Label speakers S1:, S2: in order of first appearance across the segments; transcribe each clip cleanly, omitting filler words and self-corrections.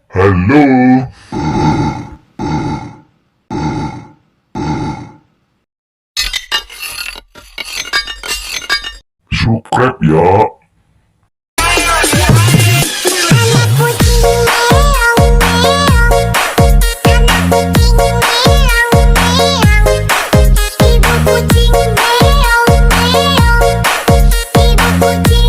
S1: Halo, subscribe ya.
S2: Anak kucing meong-meong, anak kucing meong-meong, ibu kucing meong-meong, ibu kucing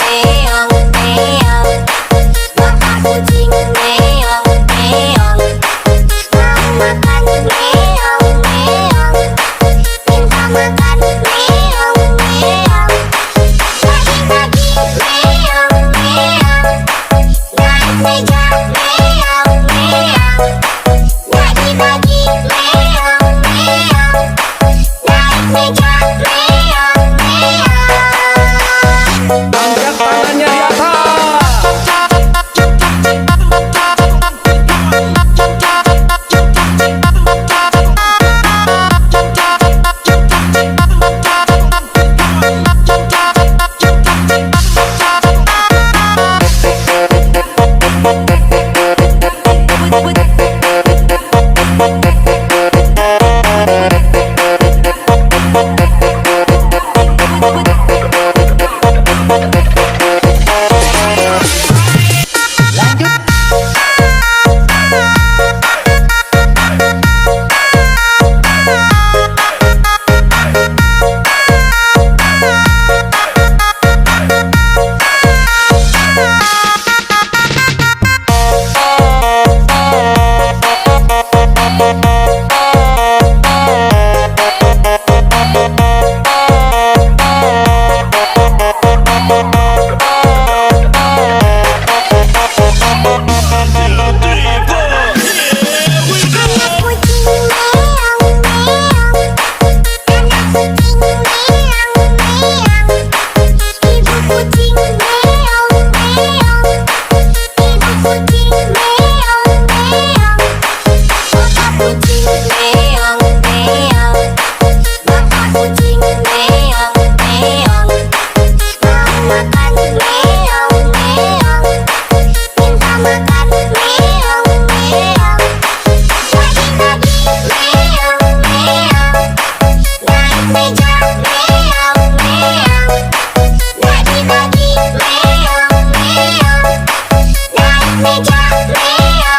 S2: meong-meong. Bapak kucing meong-meong, mau makan meong-meong, minta makan meong-meong, bagi-bagi meong-meong, naik meja meong-meong, bagi-bagi meong-meong, naik meja meong-meong.
S3: Angkat tangannya di atas.
S2: Anak kucing meong-meong, anak kucing meong-meong, ibu kucing meong-meong, ibu kucing meong-meong, bapak kucing meong-meong, bapak kucing meong-meong, mau makan meong-meong, minta makan meong-meong. Bagi-bagi meong-meong, naik meja meong-meong, bagi-bagi meong-meong, naik meja meong-meong.